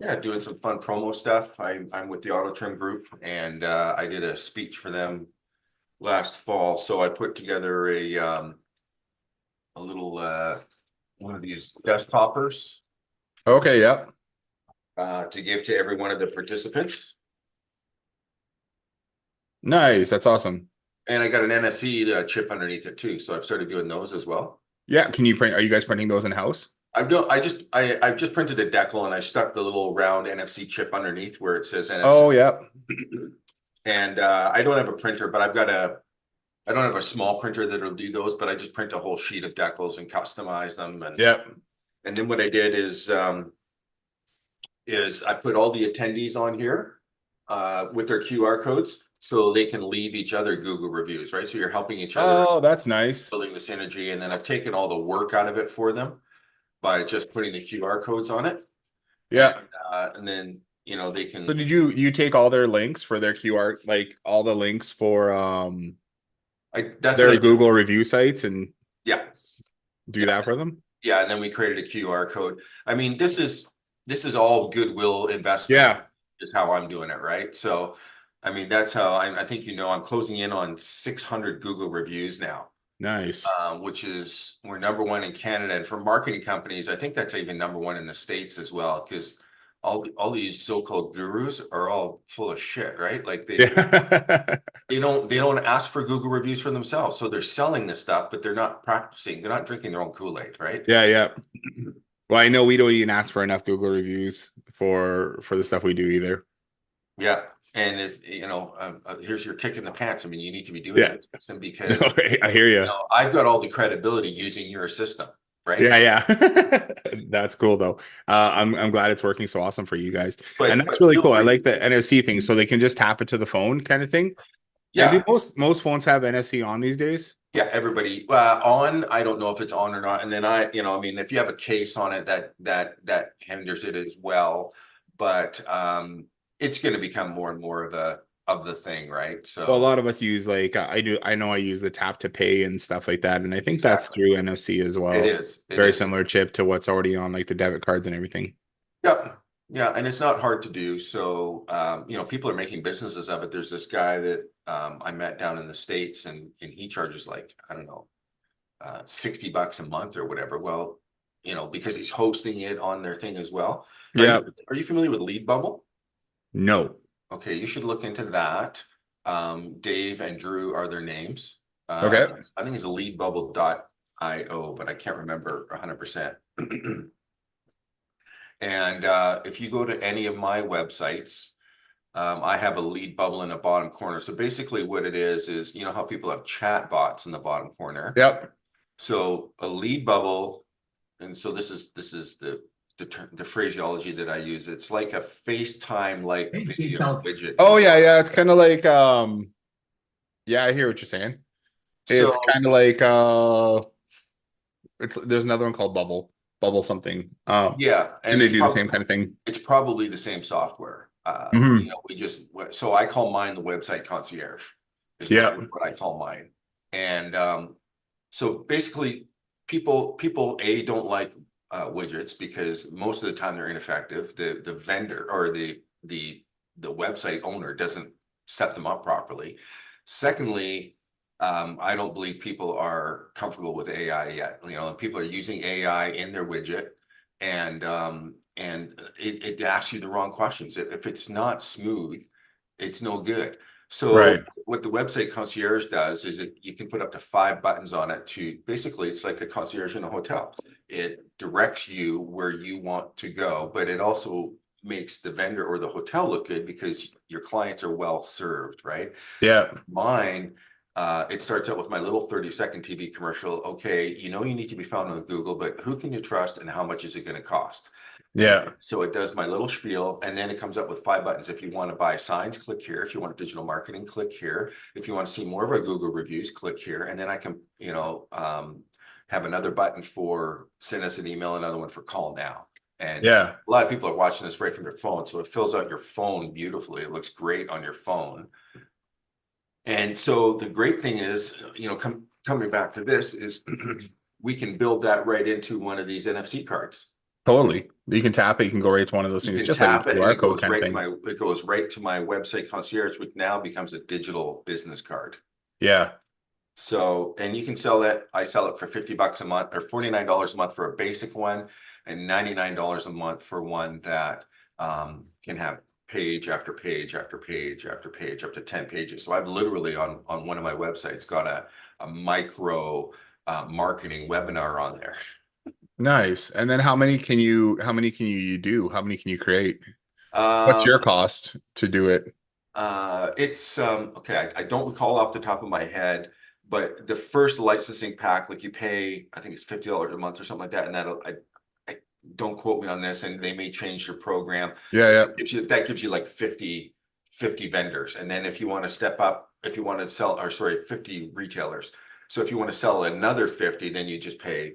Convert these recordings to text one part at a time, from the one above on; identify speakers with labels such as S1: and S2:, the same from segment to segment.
S1: Yeah, doing some fun promo stuff. I'm with the Auto Trim Group, and I did a speech for them last fall. So I put together a little one of these desk toppers
S2: Okay, yeah.
S1: to give to every one of the participants.
S2: Nice. That's awesome.
S1: And I got an NFC chip underneath it too. So I've started doing those as well.
S2: Yeah. Can you print? Are you guys printing those in house?
S1: I've just printed a decal and I stuck the little round NFC chip underneath where it says NFC.
S2: Oh, yeah.
S1: And I don't have a printer, but I don't have a small printer that'll do those, but I just print a whole sheet of decals and customize them.
S2: Yeah.
S1: And then what I did is I put all the attendees on here with their QR codes so they can leave each other Google reviews, right? So you're helping each other,
S2: Oh, that's nice.
S1: building the synergy. And then I've taken all the work out of it for them by just putting the QR codes on it.
S2: Yeah.
S1: And then, they can.
S2: So did you take all their links for their QR, like all the links for
S1: That's
S2: their
S1: what I did.
S2: Google review sites and
S1: Yeah.
S2: do that for them?
S1: Yeah, and then we created a QR code. I mean, this is all goodwill investment.
S2: Yeah.
S1: Is how I'm doing it, right? So, I mean, that's how I think I'm closing in on 600 Google reviews now,
S2: Nice.
S1: which is we're #1 in Canada, and for marketing companies, I think that's even #1 in the States as well, because all these so-called gurus are all full of shit, right? Like
S2: Yeah.
S1: they don't ask for Google reviews for themselves, so they're selling this stuff, but they're not practicing. They're not drinking their own Kool-Aid, right?
S2: Yeah, yeah. Well, I know we don't even ask for enough Google reviews for the stuff we do either.
S1: Yeah, and if here's your kick in the pants. I mean, you need to be doing
S2: Yeah.
S1: it, Jason, because
S2: Okay, I hear you.
S1: I've got all the credibility using your system, right?
S2: Yeah, yeah. That's cool though. I'm glad it's working so awesome for you guys. And
S1: But
S2: that's really
S1: feel
S2: cool. I
S1: free.
S2: like the NFC thing, so they can just tap it to the phone kind of thing. And do
S1: Yeah,
S2: most phones have NFC on these days?
S1: yeah. Everybody on. I don't know if it's on or not. And then I mean, if you have a case on it, that hinders it as well. But it's going to become more and more of the thing, right?
S2: Well, a
S1: So
S2: lot of us use like I know I use the tap to pay and stuff like that, and I think that's
S1: exactly,
S2: through NFC as
S1: it
S2: well.
S1: is. It
S2: Very
S1: is.
S2: similar chip to what's already on like the debit cards and everything.
S1: Yeah. Yeah, and it's not hard to do. So, people are making businesses of it. There's this guy that I met down in the States, and he charges like, I don't know, $60 a month or whatever. Well, because he's hosting it on their thing as well.
S2: Yeah.
S1: Are you familiar with Lead Bubble?
S2: No.
S1: Okay, you should look into that. Dave and Drew are their names.
S2: Okay.
S1: I think it's leadbubble.io, but I can't remember 100%. And if you go to any of my websites, I have a lead bubble in the bottom corner. So basically what it is you know how people have chat bots in the bottom corner.
S2: Yep.
S1: So a lead bubble, and so this is the phraseology that I use. It's like a FaceTime like video widget.
S2: Oh yeah, yeah. It's kind of like yeah, I hear what you're saying. It's
S1: So
S2: kind of like it's there's another one called Bubble something.
S1: yeah,
S2: And
S1: and
S2: they do the same kind of thing.
S1: it's probably the same software.
S2: Mhm.
S1: So I call mine the website concierge is
S2: Yeah.
S1: what I call mine. And so basically people don't like widgets because most of the time they're ineffective. The vendor or the website owner doesn't set them up properly. Secondly, I don't believe people are comfortable with AI yet. People are using AI in their widget, and it asks you the wrong questions. If it's not smooth, it's no good. So
S2: Right.
S1: what the website concierge does is you can put up to 5 buttons on it to basically it's like a concierge in a hotel. It directs you where you want to go, but it also makes the vendor or the hotel look good because your clients are well served, right? So
S2: Yeah.
S1: mine, it starts out with my little 30-second TV commercial. Okay, you need to be found on Google, but who can you trust and how much is it going to cost? And
S2: Yeah.
S1: so it does my little spiel, and then it comes up with 5 buttons. If you want to buy signs, click here. If you want digital marketing, click here. If you want to see more of our Google reviews, click here. And then I can, have another button for send us an email, another one for call now. And
S2: Yeah.
S1: a lot of people are watching this right from their phone, so it fills out your phone beautifully. It looks great on your phone. And so the great thing is, coming back to this is we can build that right into one of these NFC cards.
S2: Totally. You can tap it. You can go right to one of those
S1: You
S2: things,
S1: can
S2: just like a
S1: tap it and
S2: QR
S1: it
S2: code
S1: goes
S2: kind of
S1: right to
S2: thing.
S1: my website concierge, which now becomes a digital business card.
S2: Yeah.
S1: So, and you can sell that. I sell it for 50 bucks a month or $49 a month for a basic one and $99 a month for one that can have page after page after page after page up to 10 pages. So I've literally on one of my websites got a micro marketing webinar on there.
S2: Nice. And then how many can you do? How many can you create? What's your
S1: Um,
S2: cost to do it?
S1: it's okay. I don't recall off the top of my head, but the first licensing pack, like you pay, I think it's $50 a month or something like that, and I don't quote me on this, and they may change your program.
S2: Yeah, yeah.
S1: That gives you like 50 vendors, and then if you want to step up, if you want to sell, or sorry, 50 retailers. So if you want to sell another 50, then you just pay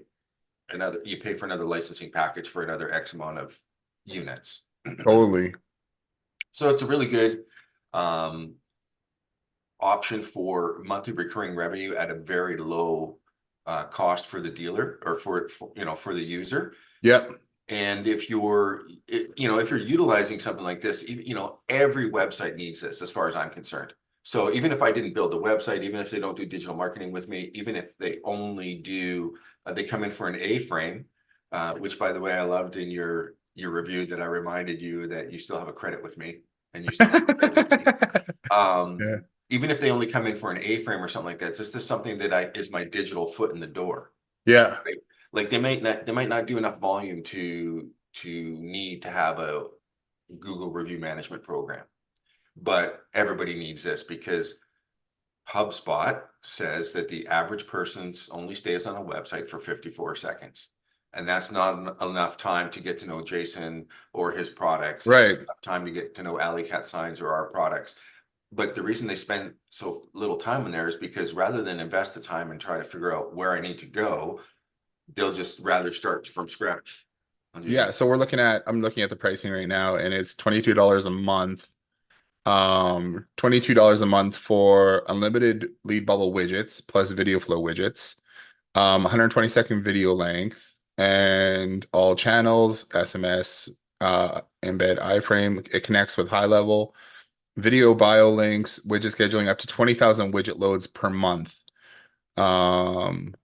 S1: you pay for another licensing package for another X amount of units.
S2: Totally.
S1: So it's a really good um option for monthly recurring revenue at a very low cost for the dealer or for the user.
S2: Yep.
S1: And if if you're utilizing something like this, every website needs this as far as I'm concerned. So even if I didn't build the website, even if they don't do digital marketing with me, even if they only do, they come in for an A-frame, which by the way, I loved in your review that I reminded you that you still have a credit with me and you still have a credit with me. Um,
S2: Yeah.
S1: Even if they only come in for an A-frame or something like that, this is something that is my digital foot in the door.
S2: Yeah.
S1: Right? Like they might not do enough volume to need to have a Google review management program. But everybody needs this because HubSpot says that the average person only stays on a website for 54 seconds. And that's not enough time to get to know Jason or his products. It's
S2: Right.
S1: not enough time to get to know Alley Cat Signs or our products. But the reason they spend so little time in there is because rather than invest the time and try to figure out where I need to go, they'll just rather start from scratch.
S2: Yeah. So I'm looking at the pricing right now, and it's $22 a month. $22 a month for unlimited lead bubble widgets plus video flow widgets, 120-second video length, and all channels, SMS, embed iframe. It connects with high level video bio links, widget scheduling up to 20,000 widget loads per month. Um,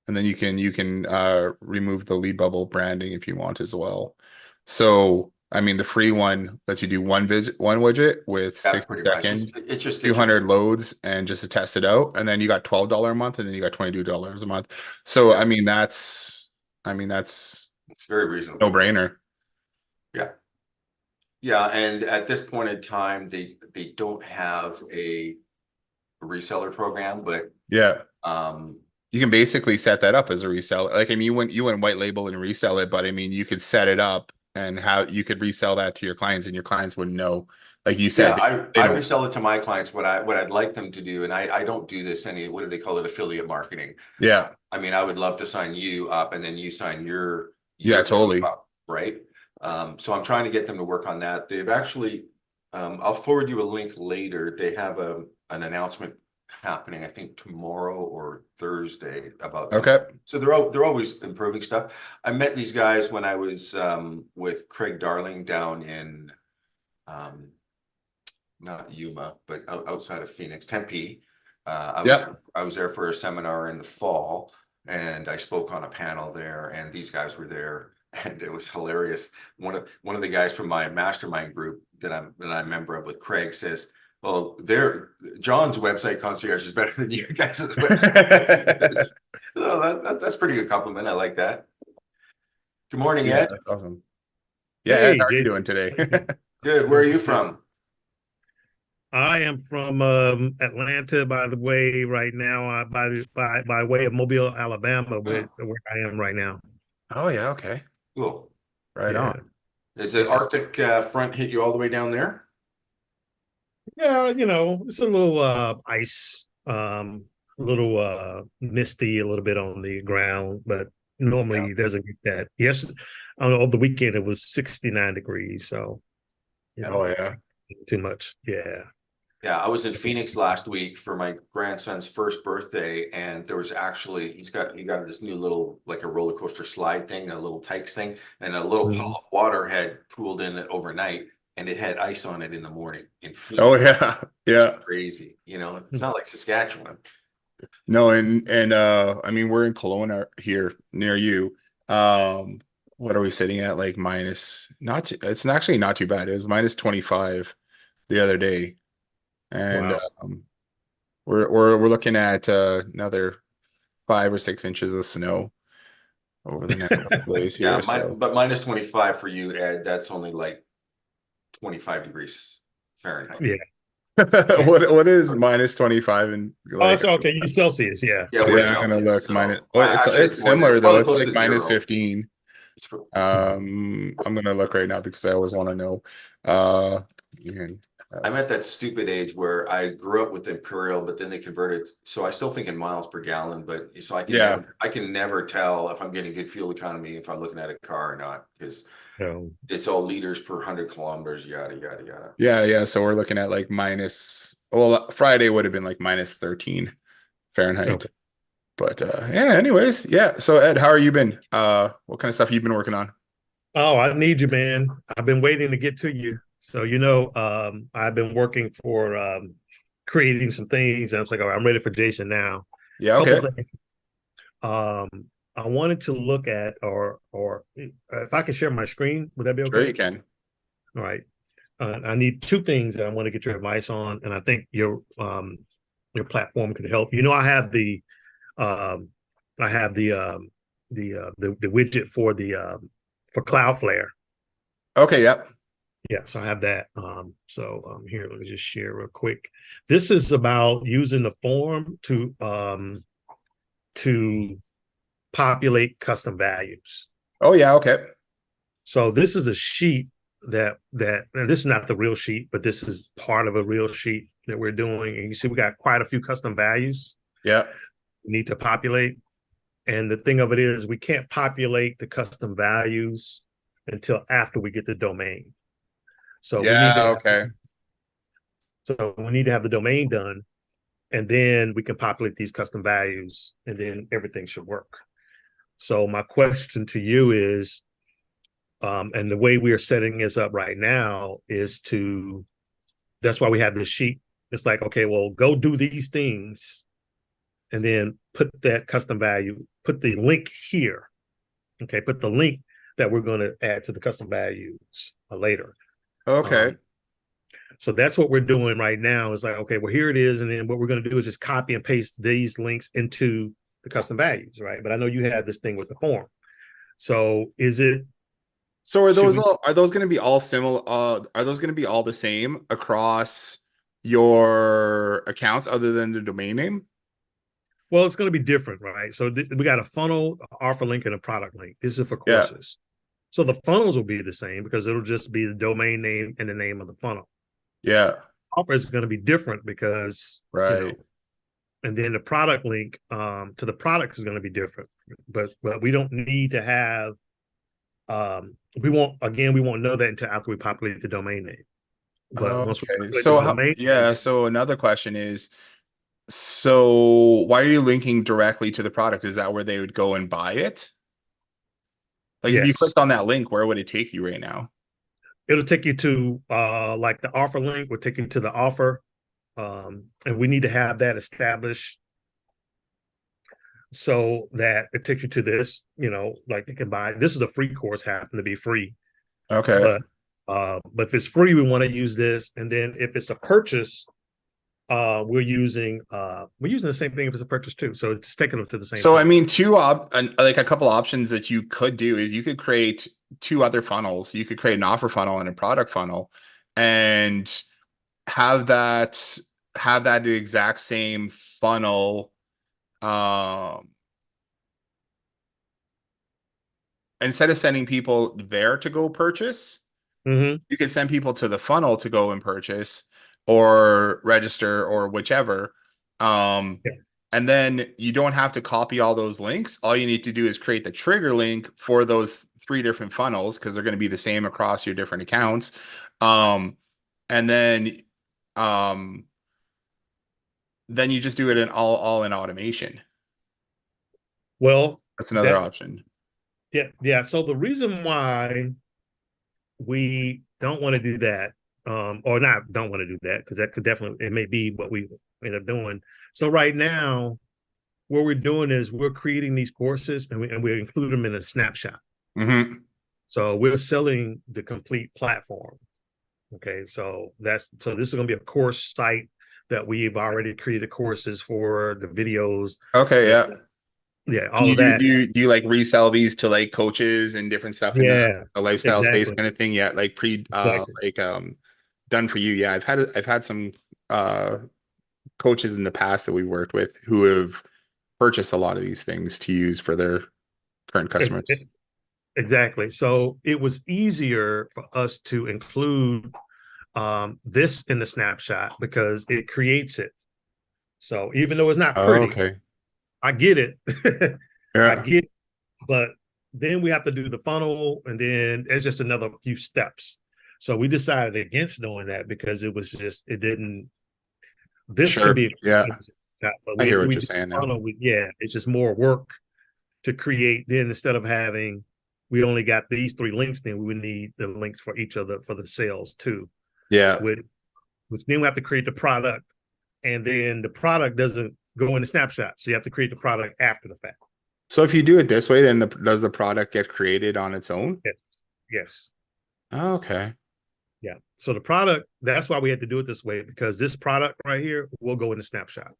S2: and then you can remove the lead bubble branding if you want as well. So I mean the free one lets you do one widget with
S1: Yeah,
S2: 60
S1: pretty much.
S2: second,
S1: It just gets you.
S2: 200 loads and just to test it out. And then you got $12 a month, and then you got $22 a month. So
S1: Yeah,
S2: I mean that's
S1: it's very
S2: no
S1: reasonable.
S2: brainer.
S1: Yeah. Yeah, and at this point in time, they don't have a reseller program, but
S2: Yeah.
S1: um
S2: You can basically set that up as a reseller. Like, I mean, you wouldn't white label and resell it, but I mean, you could set it up and how you could resell that to your clients, and your clients wouldn't know. Like you
S1: yeah,
S2: said, they
S1: I
S2: don't.
S1: resell it to my clients. What I'd like them to do, and I don't do this what do they call it? Affiliate marketing.
S2: Yeah.
S1: I mean, I would love to sign you up and then you sign
S2: Yeah,
S1: your group
S2: totally.
S1: up, right? So I'm trying to get them to work on that. They've actually, I'll forward you a link later. They have an announcement happening, I think tomorrow or Thursday about something.
S2: Okay.
S1: So they're always improving stuff. I met these guys when I was with Craig Darling down in um, not Yuma, but outside of Phoenix, Tempe.
S2: Yeah.
S1: I was there for a seminar in the fall, and I spoke on a panel there, and these guys were there, and it was hilarious. One of the guys from my mastermind group that I'm a member of with Craig says, "Well, John's website concierge is better than you guys' website concierge." So that's pretty good compliment. I like that. Good morning,
S2: Yeah,
S1: Ed.
S2: that's awesome. Yeah, Ed,
S3: Hey,
S2: how are you
S3: Jason.
S2: doing today?
S3: How you doing?
S1: Good. Where are
S3: Doing
S1: you
S3: pretty good.
S1: from?
S3: I am from Atlanta, by the way, right now, by way of Mobile, Alabama,
S1: Oh,
S3: where I am right now.
S2: Oh yeah, okay.
S1: cool.
S2: Right
S3: Yeah.
S2: on.
S1: Does the
S3: Yeah.
S1: Arctic front hit you all the way down there?
S3: Yeah, it's a little ice, a little misty, a little bit on the ground, but
S1: Yeah.
S3: normally it doesn't get that. Yes, on the weekend it was 69 degrees, so
S1: Yeah.
S2: Oh yeah.
S3: too much. Yeah.
S1: Yeah, I was in Phoenix last week for my grandson's first birthday, and there was actually he got this new little like a roller coaster slide thing, a little Tykes thing, and a little puddle
S3: Mhm.
S1: of water had pooled in it overnight, and it had ice on it in the morning in
S2: Oh
S1: Phoenix.
S2: yeah,
S1: It's
S2: yeah.
S1: crazy, you know. It's not like Saskatchewan.
S2: No, and I mean we're in Kelowna here near you. What are we sitting at? Like minus not too, it's actually not too bad. It was minus 25 the other day. And
S3: Wow.
S2: we're looking at another 5 or 6 inches of snow over the next couple of days
S1: Yeah,
S2: here. So
S1: but minus 25 for you, Ed. That's only like 25 degrees Fahrenheit.
S3: Yeah.
S2: what is minus 25 and
S3: Oh,
S2: like
S3: it's okay. You Celsius, yeah.
S1: Yeah, we're
S2: yeah, I'm gonna
S1: Celsius,
S2: look minus.
S1: so
S2: Oh,
S1: actually it's
S2: it's
S1: more than it's
S2: similar though.
S1: probably
S2: It's
S1: close
S2: like
S1: to
S2: minus
S1: zero.
S2: 15.
S1: It's
S2: I'm gonna look right now because I always want to know. Uh, you can
S1: I'm
S2: have-
S1: at that stupid age where I grew up with Imperial, but then they converted. So I still think in miles per gallon, but so
S2: yeah,
S1: I can never tell if I'm getting good fuel economy if I'm looking at a car or not, because
S3: So,
S1: it's all liters per 100 kilometers, yada yada yada.
S2: yeah. So we're looking at like minus. Well, Friday would have been like minus 13 Fahrenheit.
S3: okay.
S2: But yeah. Anyways, yeah. So Ed, how are you been? What kind of stuff you been working on?
S3: Oh, I need you, man. I've been waiting to get to you. So, I've been working for creating some things. And I was like, all right, I'm ready for Jason now.
S2: Yeah.
S3: Couple
S2: Okay.
S3: things. Um, I wanted to look at or if I could share my screen, would that be
S2: Sure, you
S3: okay?
S2: can.
S3: All right. I need two things that I want to get your advice on, and I think your platform could help. Um, I have the widget for Cloudflare.
S2: Okay. Yep.
S3: Yeah, so I have that. Here, let me just share real quick. This is about using the form to populate custom values.
S2: Oh yeah. Okay.
S3: So this is a sheet and this is not the real sheet, but this is part of a real sheet that we're doing. And you see, we got quite a few custom values
S2: Yeah.
S3: we need to populate. And the thing of it is, we can't populate the custom values until after we get the domain. So we need
S2: Yeah.
S3: to
S2: Okay.
S3: have the domain done, and then we can populate these custom values, and then everything should work. So my question to you is, and the way we are setting this up right now is that's why we have this sheet. It's like, okay, well, go do these things and then put that custom value, put the link here. Okay, put the link that we're going to add to the custom values later.
S2: Okay.
S3: Um, so that's what we're doing right now. Is like, okay, well, here it is. And then what we're going to do is just copy and paste these links into the custom values, right? But I know you have this thing with the form. So
S2: So
S3: should we
S2: are those going to be all similar? Are those going to be all the same across your accounts other than the domain name?
S3: Well, it's going to be different, right? So we got a funnel, offer link, and a product link. This is for
S2: Yeah.
S3: courses. So the funnels will be the same because it'll just be the domain name and the name of the funnel.
S2: Yeah.
S3: Offer is going to be different because,
S2: Right.
S3: and then the product link to the product is going to be different. But we don't need to have we won't know that until after we populate the domain name. But once we
S2: Okay.
S3: populate the domain name,
S2: Yeah. So another question is, so why are you linking directly to the product? Is that where they would go and buy it? Like if you
S3: yes,
S2: clicked on that link, where would it take you right now?
S3: it'll take you to like the offer link will take you to the offer. And we need to have that established so that it takes you to this, like they can buy. This is a free course, happen to be free,
S2: Okay.
S3: but if it's free, we want to use this. And then if it's a purchase, we're using the same thing if it's a purchase too. So it's taking them to the same
S2: So I
S3: place.
S2: mean, like a couple options that you could do is you could create two other funnels. You could create an offer funnel and a product funnel, and have that the exact same funnel. Um, Instead of sending people there to go purchase,
S3: Mm-hmm.
S2: you can send people to the funnel to go and purchase or register or whichever. Um,
S3: Yeah.
S2: and then you don't have to copy all those links. All you need to do is create the trigger link for those three different funnels because they're going to be the same across your different accounts. Um, and then then you just do it in all in automation.
S3: Well,
S2: That's another
S3: that
S2: option.
S3: yeah. So the reason why we don't want to do that, or not don't want to do that, because that could definitely, it may be what we end up doing. So right now, what we're doing is we're creating these courses and we include them in a snapshot.
S2: Mm-hmm.
S3: So we're selling the complete platform. Okay, so this is going to be a course site that we've already created courses for, the videos.
S2: Okay, yeah.
S3: Yeah,
S2: And
S3: all of that.
S2: do you like resell these to like coaches and different stuff in
S3: Yeah,
S2: the lifestyle space
S3: exactly.
S2: kind of thing? Yeah, like
S3: Exactly.
S2: done for you. Yeah, I've had some uh coaches in the past that we worked with who have purchased a lot of these things to use for their current customers.
S3: Exactly. So it was easier for us to include this in the snapshot because it creates it. So even though it's not
S2: Oh,
S3: pretty,
S2: okay.
S3: I get it. I
S2: Yeah.
S3: get it, but then we have to do the funnel, and then it's just another few steps. So we decided against doing that because it was just, it didn't, this can
S2: Sure.
S3: be,
S2: Yeah.
S3: but
S2: I hear what
S3: we
S2: you're
S3: do
S2: saying now.
S3: funnel, yeah, it's just more work to create. Then instead of having, we only got these 3 links, then we would need the links for each of the, for the sales too,
S2: Yeah.
S3: which then we have to create the product, and then the product doesn't go in the snapshot, so you have to create the product after the fact.
S2: So if you do it this way, then does the product get created on its own?
S3: Yes, yes,
S2: Oh, okay.
S3: yeah. So the product, that's why we had to do it this way, because this product right here will go in the snapshot.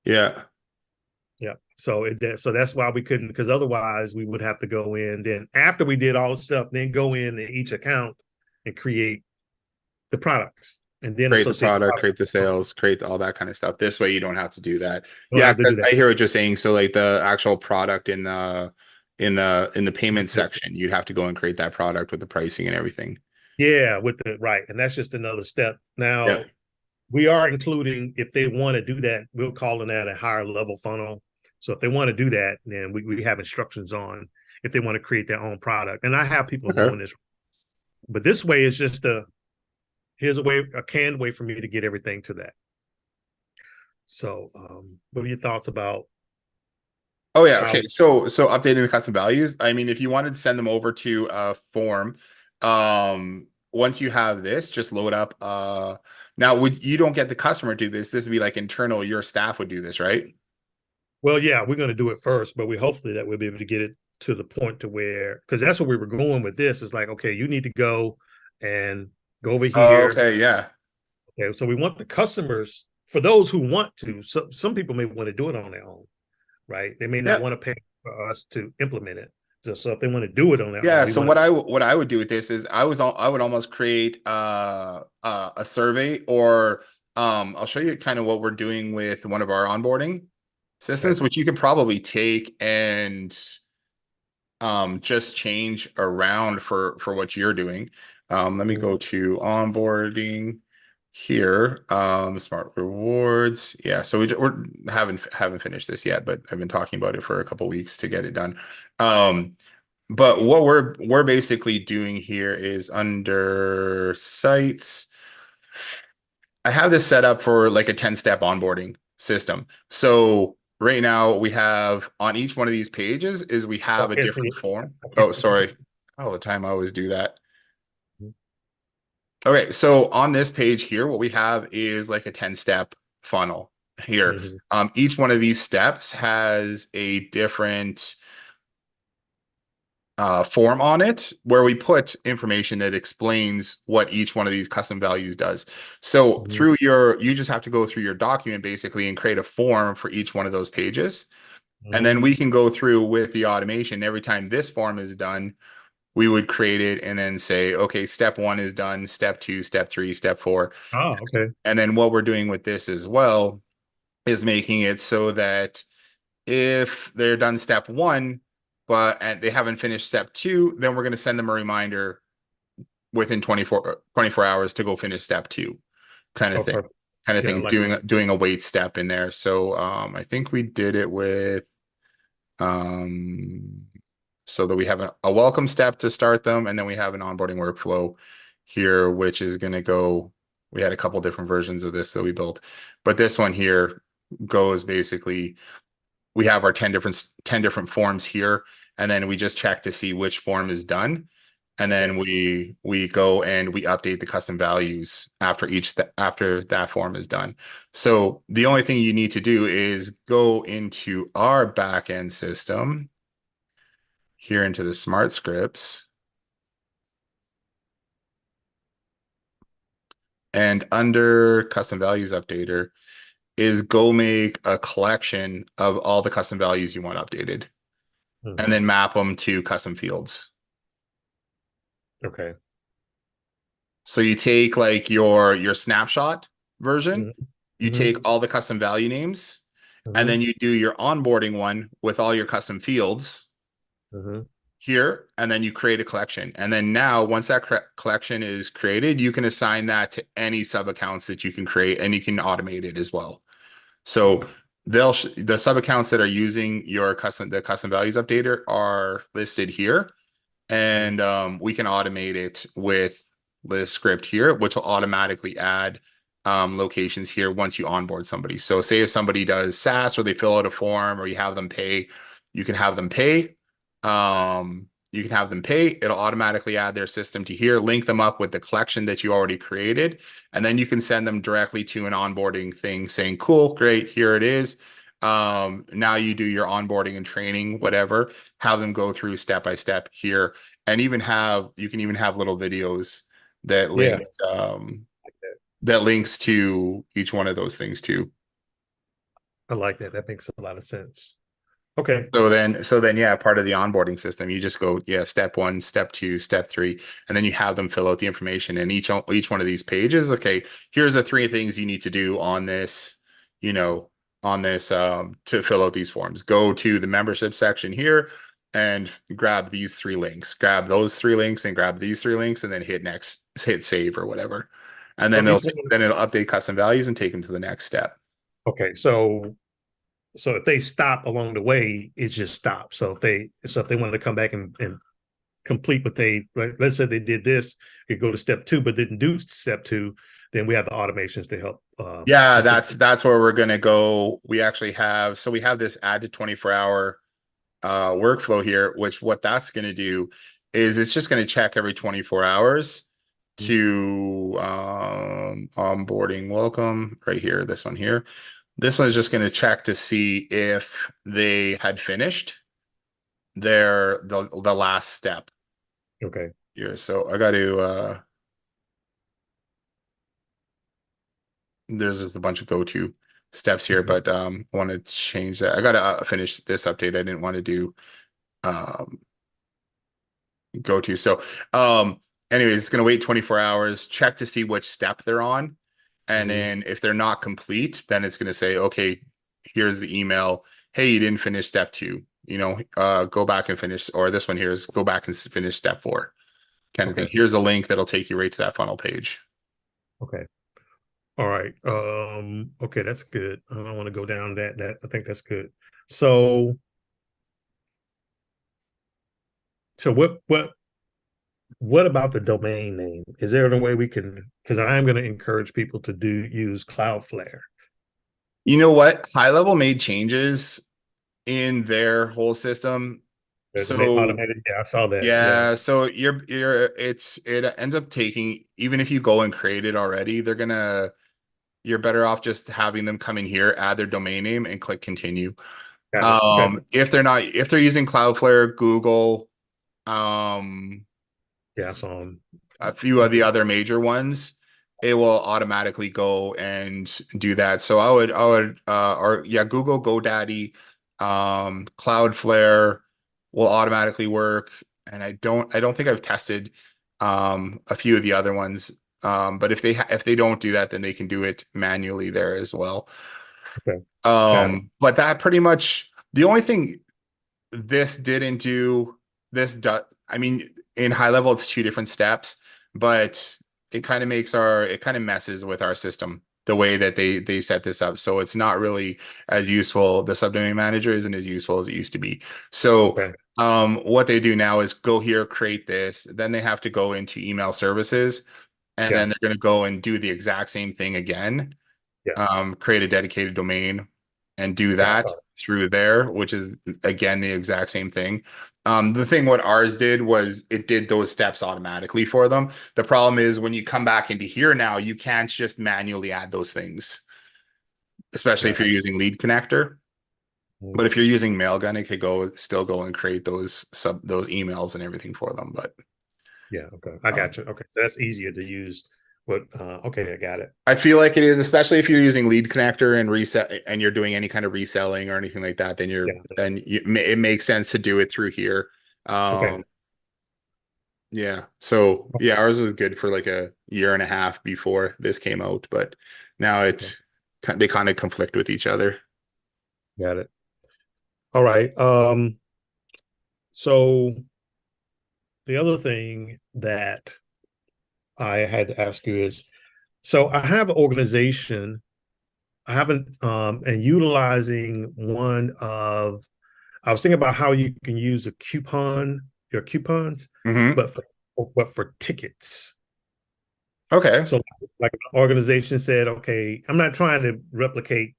S2: Yeah.
S3: Yeah. So so that's why we couldn't, because otherwise we would have to go in, then after we did all the stuff, then go in each account and create the products, and then
S2: Create the
S3: associate the
S2: product,
S3: product.
S2: create the sales, create all that kind of stuff. This way you don't have to do that.
S3: You don't
S2: Yeah,
S3: have to do
S2: 'cause
S3: that.
S2: I hear what you're saying. So like the actual product in the payment section, you'd have to go and create that product with the pricing and everything.
S3: Yeah, with the right. And that's just another step.
S2: Yeah.
S3: Now we are including, if they want to do that, we're calling that a higher level funnel. So if they want to do that, then we have instructions on if they want to create their own product. And I have people
S2: Okay.
S3: doing this, but this way is just here's a canned way for me to get everything to that. So what are your thoughts about
S2: Oh yeah,
S3: how?
S2: okay. So updating the custom values. I mean, if you wanted to send them over to a form, once you have this, just load up now would you don't get the customer to do this. This would be like internal, your staff would do this, right?
S3: Well, yeah, we're going to do it first, but we hopefully that we'll be able to get it to the point to where, because that's what we were going with this, is like, okay, you need to go and go over
S2: Oh,
S3: here.
S2: okay, yeah.
S3: Okay, so we want the customers, for those who want to. So some people may want to do it on their own, right? They may not
S2: Yeah.
S3: want to pay for us to implement it. So if they want to do it on their own,
S2: Yeah,
S3: we
S2: so
S3: want
S2: what I would do with this is I would almost create a survey or I'll show you kind of what we're doing with one of our onboarding
S3: to.
S2: systems,
S3: Okay.
S2: which you could probably take and just change around for what you're doing. Let me go to onboarding here. Smart rewards. Yeah, so we're haven't finished this yet, but I've been talking about it for a couple weeks to get it done. But what we're basically doing here is under sites. I have this set up for like a 10-step onboarding system. So right now we have on each one of these pages is we have a
S3: Okay, so
S2: different form. Oh, sorry. All the time I always do that.
S3: Mhm.
S2: Okay, so on this page here, what we have is like a 10-step funnel here.
S3: Mhm.
S2: Each one of these steps has a different form on it where we put information that explains what each one of these custom values does. So
S3: Mhm.
S2: through you just have to go through your document basically and create a form for each one of those pages. And then
S3: Mhm.
S2: we can go through with the automation. Every time this form is done, we would create it and then say, okay, step 1 is done, step 2, step 3, step 4.
S3: Oh, okay.
S2: And then what we're doing with this as well is making it so that if they're done step 1, and they haven't finished step 2, then we're going to send them a reminder within 24 hours to go finish step 2 kind of
S3: Oh,
S2: thing.
S3: perfect.
S2: Kind of
S3: Yeah,
S2: thing,
S3: like
S2: doing a wait step in there. So I think we did it with um so that we have a welcome step to start them, and then we have an onboarding workflow here, which is going to go We had a couple different versions of this that we built, but this one here goes basically, we have our 10 different forms here, and then we just check to see which form is done. And then we go and we update the custom values after after that form is done. So the only thing you need to do is go into our backend system here into the smart scripts. And under custom values updater is go make a collection of all the custom values you want updated, and then map them to custom fields.
S3: Okay.
S2: So you take like your snapshot version, you take all the custom value names, and then you do your onboarding one with all your custom fields here, and then you create a collection. And then now, once that collection is created, you can assign that to any sub accounts that you can create, and you can automate it as well. So the sub accounts that are using your custom values updater are listed here, and we can automate it with the script here, which will automatically add locations here once you onboard somebody. So say if somebody does SaaS or they fill out a form or you have them pay, you can have them pay. You can have them pay. It'll automatically add their system to here, link them up with the collection that you already created, and then you can send them directly to an onboarding thing saying, cool, great, here it is. Now you do your onboarding and training, whatever, have them go through step by step here, and you can even have little videos that link, that links to each one of those things too.
S3: I like that. That makes a lot of sense. Okay.
S2: So then, yeah, part of the onboarding system, you just go, yeah, step 1, step 2, step 3, and then you have them fill out the information. And each one of these pages, okay, here's the 3 things you need to do on this, to fill out these forms. Go to the membership section here and grab these 3 links. Grab those 3 links and grab these 3 links, and then hit next, hit save or whatever. And then it'll update custom values and take them to the next step.
S3: Okay, so if they stop along the way, it just stops. So if they wanted to come back and complete what they, like, let's say they did this, you go to step 2, but didn't do step 2, then we have the automations to help.
S2: Yeah, that's where we're gonna go. We actually have, so we have this add to 24-hour workflow here, which what that's gonna do is it's just gonna check every 24 hours to onboarding welcome right here, this one here. This one is just going to check to see if they had finished the last step.
S3: Okay.
S2: Here, so I got to there's just a bunch of go-to steps here, but I want to change that. I got to finish this update. I didn't want to do go-to. So anyways, it's going to wait 24 hours, check to see which step they're on. And then if they're not complete, then it's going to say, okay, here's the email. Hey, you didn't finish step 2, go back and finish, or this one here is go back and finish step 4 kind of thing. Here's a link that'll take you right to that funnel page.
S3: Okay. All right. Okay, that's good. I don't want to go down that. I think that's good. So what about the domain name? Is there a way we can, because I am going to encourage people to use Cloudflare.
S2: You know what? High Level made changes in their whole system. So
S3: automated, yeah, I saw that.
S2: Yeah, so it ends up taking, even if you go and create it already, you're better off just having them come in here, add their domain name, and click continue. If they're using Cloudflare, Google,
S3: yeah, so
S2: a few of the other major ones, it will automatically go and do that. So I would Google, GoDaddy, Cloudflare will automatically work. And I don't think I've tested a few of the other ones. But if they don't do that, then they can do it manually there as well.
S3: Okay.
S2: But that pretty much, the only thing this didn't do, I mean, in High Level, it's 2 different steps, but it kind of messes with our system, the way that they set this up. So it's not really as useful. The subdomain manager isn't as useful as it used to be. So what they do now is go here, create this, then they have to go into email services and then they're going to go and do the exact same thing again. Create a dedicated domain and do that through there, which is again the exact same thing. The thing what ours did was it did those steps automatically for them. The problem is when you come back into here now, you can't just manually add those things, especially if you're using Lead Connector. But if you're using Mailgun, it could still go and create those emails and everything for them. But
S3: okay, I got you. Okay, so that's easier to use. But okay, I got it.
S2: I feel like it is, especially if you're using Lead Connector and and you're doing any kind of reselling or anything like that. Then it makes sense to do it through here.
S3: Okay.
S2: Yeah. So yeah, ours was good for like a year and a half before this came out, but now they kind of conflict with each other.
S3: Got it. All right. So the other thing that I had to ask you is, so I have an organization. I haven't and utilizing one of, I was thinking about how you can use your coupons, but for tickets.
S2: Okay.
S3: So like an organization said, okay, I'm not trying to replicate,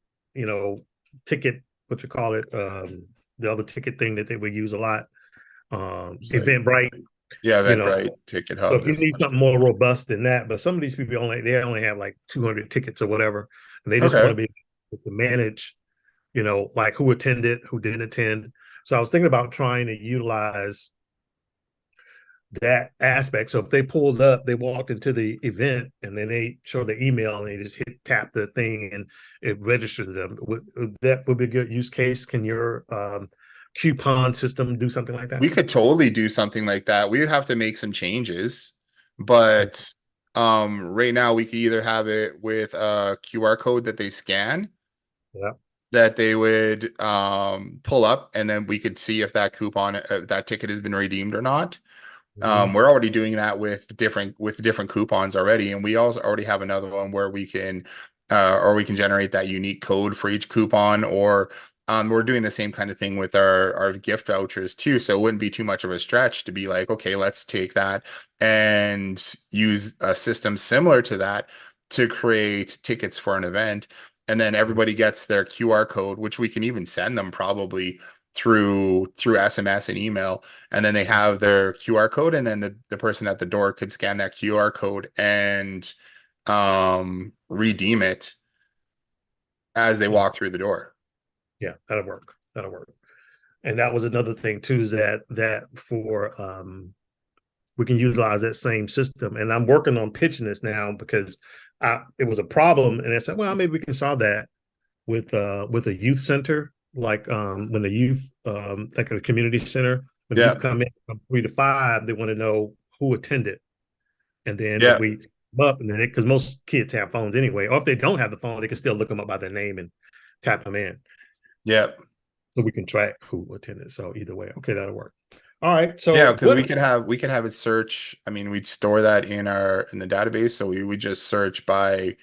S3: ticket, what you call it, the other ticket thing that they would use a lot, Eventbrite.
S2: Yeah, Eventbrite, Ticket Hub.
S3: So if you need something more robust than that, but some of these people they only have like 200 tickets or whatever, and they just want to be able to manage, like who attended, who didn't attend. So I was thinking about trying to utilize that aspect. So if they pulled up, they walked into the event, and then they show the email, and they just tap the thing, and it registers them. That would be a good use case. Can your coupon system do something like that?
S2: We could totally do something like that. We would have to make some changes, but right now we could either have it with a QR code that they scan, that they would pull up, and then we could see if that coupon, that ticket has been redeemed or not. We're already doing that with different coupons already, and we also already have another one where we can generate that unique code for each coupon, or we're doing the same kind of thing with our gift vouchers too. So it wouldn't be too much of a stretch to be like, okay, let's take that and use a system similar to that to create tickets for an event, and then everybody gets their QR code, which we can even send them probably through SMS and email, and then they have their QR code, and then the person at the door could scan that QR code and redeem it as they walk through the door.
S3: Yeah, that'll work. And that was another thing too, is that for we can utilize that same system. And I'm working on pitching this now because it was a problem, and I said, well, maybe we can solve that with a youth center. Like when the youth, like a community center, when youth come in from 3 to 5, they want to know who attended, and then if we up, and then because most kids have phones anyway, or if they don't have the phone, they can still look them up by their name and tap them in.
S2: So
S3: we can track who attended. So either way, okay, that'll work. All right. So
S2: because we could have it search. I mean, we'd store that in the database, so we would just search by.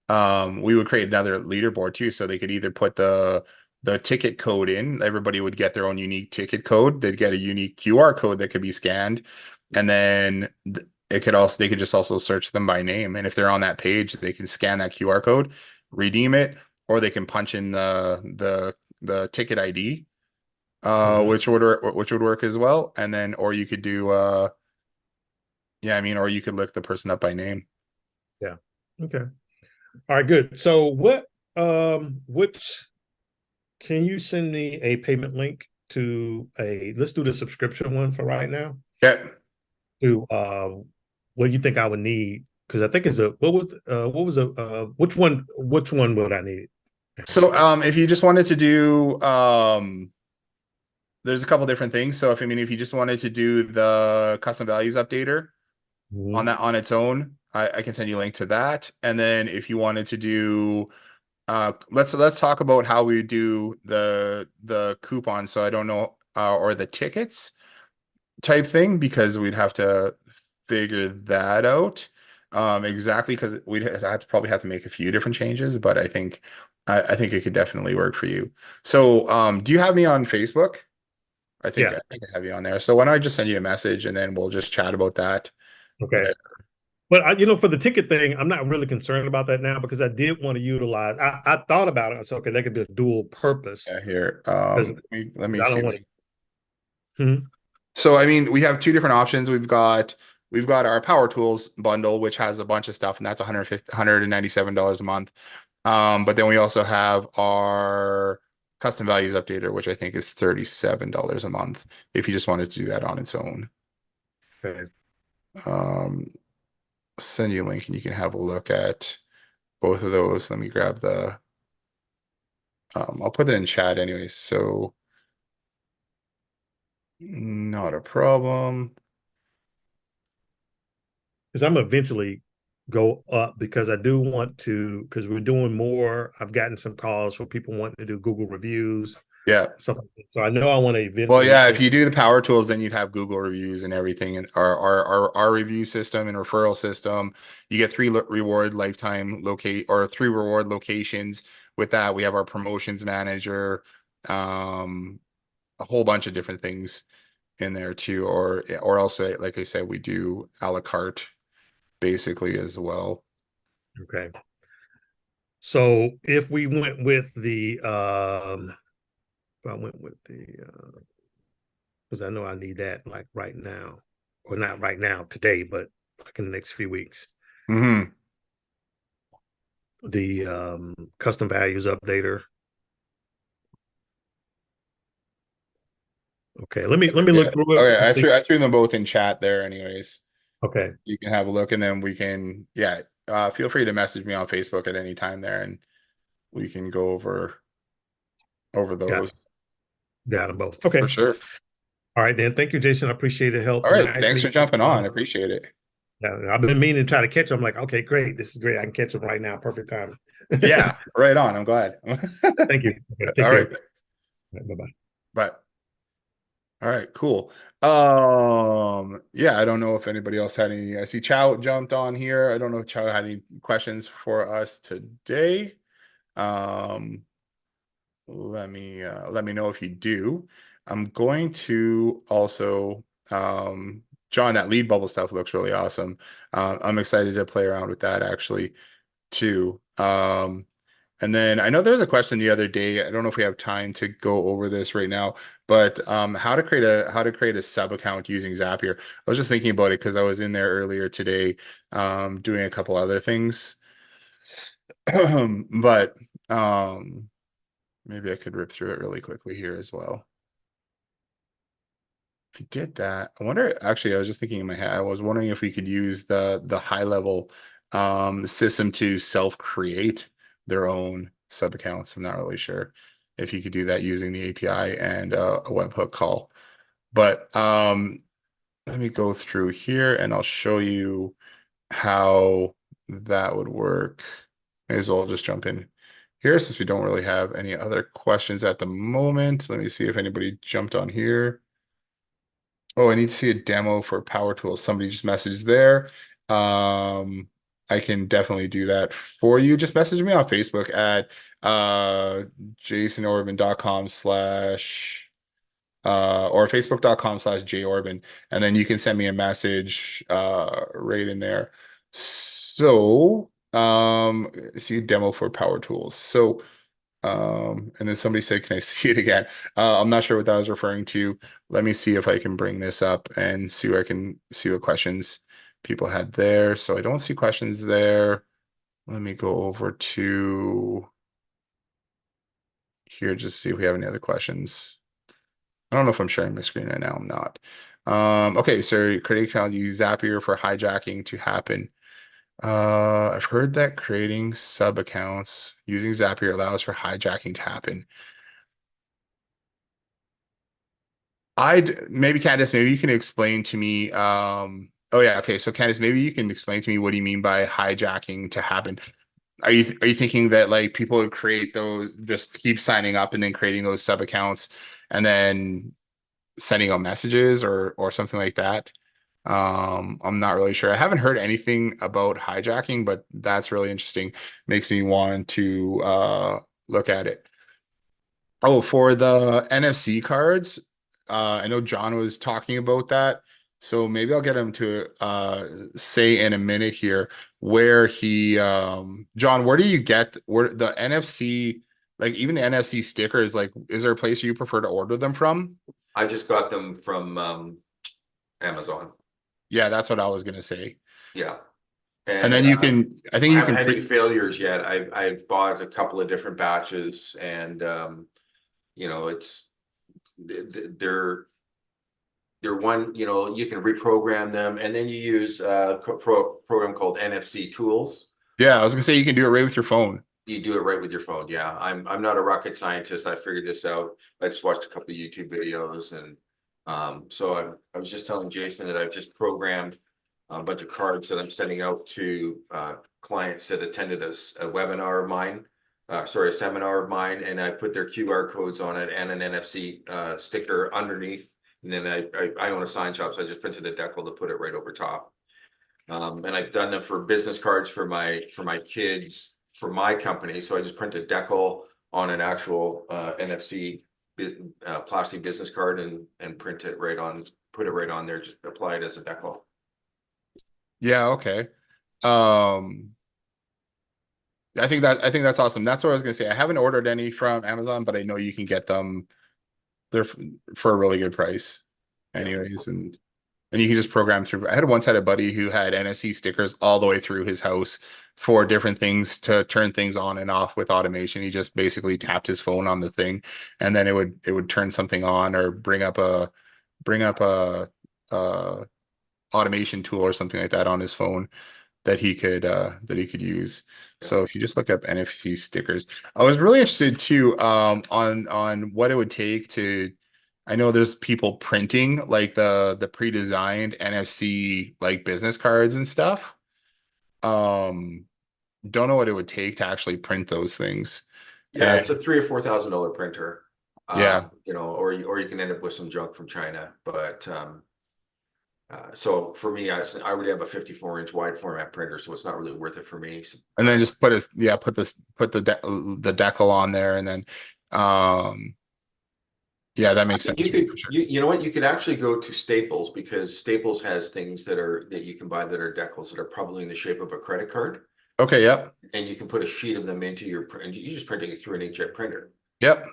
S2: We would create another leaderboard too, so they could either put the ticket code in. Everybody would get their own unique ticket code. They'd get a unique QR code that could be scanned, and then they could just also search them by name. And if they're on that page, they can scan that QR code, redeem it, or they can punch in the ticket ID, which would work as well. And then, or you could do, or you could look the person up by name.
S3: Yeah. Okay. All right. Good. So which can you send me a payment link to let's do the subscription one for right now.
S2: Yeah.
S3: To what you think I would need, because I think it's which one would I need?
S2: So if you just wanted to do there's a couple different things. So if you just wanted to do the custom values updater on its own, I can send you a link to that. And then if you wanted to do let's talk about how we do the coupons. So I don't know, or the tickets type thing, because we'd have to figure that out exactly, because we'd probably have to make a few different changes, but I think it could definitely work for you. So do you have me on Facebook? I think I have you on there. So why don't I just send you a message, and then we'll just chat about that.
S3: Okay. But for the ticket thing, I'm not really concerned about that now because I did want to utilize. I thought about it. I said, okay, that could be a dual purpose
S2: Yeah, here.
S3: because
S2: Let me
S3: I
S2: see.
S3: don't want to.
S2: So I mean, we have two different options. We've got our Power Tools bundle, which has a bunch of stuff, and that's $197 a month. But then we also have our custom values updater, which I think is $37 a month if you just wanted to do that on its own.
S3: Okay.
S2: Um, send you a link and you can have a look at both of those. Let me grab the I'll put it in chat anyways, so not a problem.
S3: Because I'm eventually go up because I do want to because we're doing more. I've gotten some calls for people wanting to do Google reviews,
S2: Yeah.
S3: stuff like that. So I know I want to
S2: Well,
S3: eventually.
S2: yeah, if you do the Power Tools, then you'd have Google reviews and everything, and our review system and referral system. You get reward lifetime locate or 3 reward locations. With that, we have our promotions manager, a whole bunch of different things in there too. Or also, like I said, we do a la carte basically as well.
S3: Okay. So if we went with the if I went with the because I know I need that like right now, or not right now today, but like in the next few weeks.
S2: Hmm.
S3: The custom values updater. Okay, let me
S2: Yeah.
S3: look through it
S2: Okay,
S3: and see.
S2: I threw them both in chat there anyways.
S3: Okay,
S2: You can have a look and then we can, yeah, feel free to message me on Facebook at any time there and we can go over
S3: got
S2: those
S3: got them both.
S2: for
S3: Okay,
S2: sure.
S3: all right then. Thank you, Jason. I appreciate the help.
S2: All right,
S3: Nice
S2: thanks for
S3: meeting you.
S2: jumping on. I appreciate it.
S3: Yeah, I've been meaning to try to catch them. I'm like, okay, great. This is great. I can catch them right now. Perfect time.
S2: Yeah, right on. I'm glad.
S3: Thank you. Okay, take
S2: All right,
S3: care. Bye bye.
S2: but all right, cool. Yeah, I don't know if anybody else had any. I see Chow jumped on here. I don't know if Chow had any questions for us today. Um, let me know if you do. I'm going to also John, that lead bubble stuff looks really awesome. I'm excited to play around with that actually too. And then I know there was a question the other day. I don't know if we have time to go over this right now, but how to create a sub account using Zapier. I was just thinking about it because I was in there earlier today doing a couple other things. But maybe I could rip through it really quickly here as well. If you did that, I wonder, actually, I was just thinking in my head, I was wondering if we could use the high level system to self-create their own sub accounts. I'm not really sure if you could do that using the API and a webhook call. But let me go through here and I'll show you how that would work. May as well just jump in here since we don't really have any other questions at the moment. Let me see if anybody jumped on here. Oh, I need to see a demo for Power Tools. Somebody just messaged there. I can definitely do that for you. Just message me on Facebook at jasonorban.com slash or facebook.com/ jorban, and then you can send me a message right in there. So see a demo for Power Tools. So and then somebody said, can I see it again? I'm not sure what that was referring to. Let me see if I can bring this up and see where I can see what questions people had there. So I don't see questions there. Let me go over to here just to see if we have any other questions. I don't know if I'm sharing my screen right now. I'm not. Okay, so creating account use Zapier for hijacking to happen. I've heard that creating sub accounts using Zapier allows for hijacking to happen. I'd maybe Candace, maybe you can explain to me. Oh yeah, okay. So Candace, maybe you can explain to me what do you mean by hijacking to happen? Are you thinking that like people would create those, just keep signing up and then creating those sub accounts and then sending out messages or something like that? I'm not really sure. I haven't heard anything about hijacking, but that's really interesting. Makes me want to look at it. Oh, for the NFC cards, I know John was talking about that. So maybe I'll get him to say in a minute here where he John, where do you get where the NFC, like even the NFC stickers, like is there a place you prefer to order them from?
S1: I just got them from Amazon.
S2: Yeah, that's what I was gonna say.
S1: Yeah.
S2: And
S1: And
S2: then you can, I think
S1: I
S2: you
S1: haven't
S2: can
S1: had any
S2: pre
S1: failures yet. I've bought a couple of different batches, and you know, it's they're one, you know, you can reprogram them, and then you use a program called NFC Tools.
S2: yeah, I was gonna say you can do it right with your phone.
S1: You do it right with your phone. Yeah, I'm not a rocket scientist. I figured this out. I just watched a couple of YouTube videos, and so I was just telling Jason that I've just programmed a bunch of cards that I'm sending out to clients that attended a webinar of mine, sorry, a seminar of mine, and I put their QR codes on it and an NFC sticker underneath. And then I own a sign shop, so I just printed a decal to put it right over top. And I've done them for business cards for my kids, for my company. So I just print a decal on an actual NFC plastic business card and print it right on, put it right on there, just apply it as a decal.
S2: Yeah, okay. Um, I think that's awesome. That's what I was gonna say. I haven't ordered any from Amazon, but I know you can get them. They're for a really good price,
S1: Yeah.
S2: anyways, and you can just program through. I had once had a buddy who had NFC stickers all the way through his house for different things to turn things on and off with automation. He just basically tapped his phone on the thing, and then it would turn something on or bring up a automation tool or something like that on his phone that he could use. So if you just look up NFC stickers, I was really interested too on what it would take to. I know there's people printing like the pre-designed NFC like business cards and stuff. Um, don't know what it would take to actually print those things.
S1: Yeah,
S2: And
S1: it's a $3,000 or $4,000 printer.
S2: yeah,
S1: You know, or you can end up with some junk from China. But so for me, I already have a 54-inch wide format printer, so it's not really worth it for me.
S2: and then just put the decal on there, and then um, yeah, that makes sense
S1: You
S2: to me
S1: could,
S2: for sure.
S1: you know what, you could actually go to Staples, because Staples has things that you can buy that are decals that are probably in the shape of a credit card,
S2: Okay, yep,
S1: and you can put a sheet of them into your print. You just printing it through an inkjet printer.
S2: yep.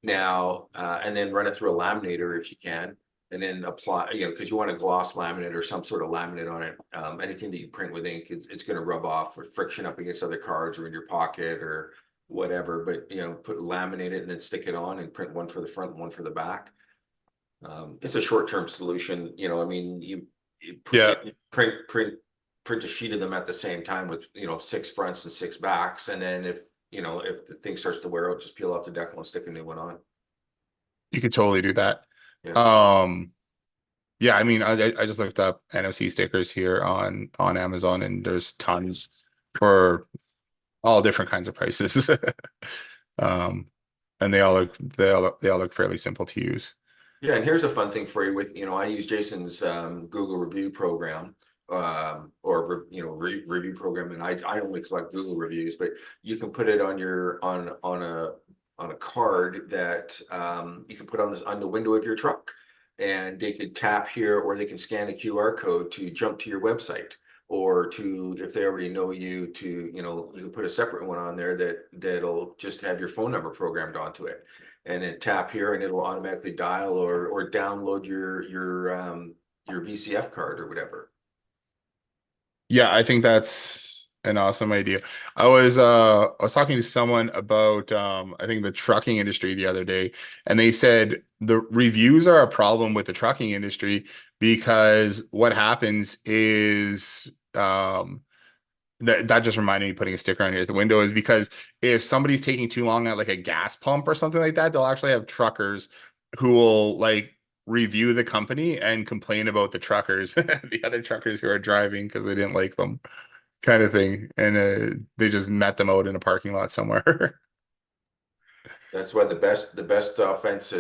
S1: Now, and then run it through a laminator if you can, and then apply, you know, because you want a gloss laminate or some sort of laminate on it. Anything that you print with ink, it's going to rub off with friction up against other cards or in your pocket or whatever. But you know, laminate it and then stick it on and print one for the front and one for the back. It's a short-term solution. You know, I mean, you
S2: Yeah,
S1: print a sheet of them at the same time with, you know, 6 fronts and 6 backs, and then if, you know, if the thing starts to wear out, just peel off the decal and stick a new one on.
S2: you could totally do that.
S1: Yeah.
S2: Yeah, I mean, I just looked up NFC stickers here on Amazon, and there's tons for all different kinds of prices. Um, and they all look fairly simple to use.
S1: Yeah, and here's a fun thing for you with, you know, I use Jason's Google review program, or review program, and I only collect Google reviews, but you can put it on your on a card that you can put on this on the window of your truck, and they could tap here, or they can scan a QR code to jump to your website, or to, if they already know you, to, you know, you can put a separate one on there that'll just have your phone number programmed onto it, and then tap here and it'll automatically dial or download your VCF card or whatever.
S2: Yeah, I think that's an awesome idea. I was talking to someone about I think the trucking industry the other day, and they said the reviews are a problem with the trucking industry because what happens is that just reminded me putting a sticker on here at the window is because if somebody's taking too long at like a gas pump or something like that, they'll actually have truckers who will like review the company and complain about the truckers, the other truckers who are driving because they didn't like them, kind of thing, and they just met them out in a parking lot somewhere.
S1: That's why the best offense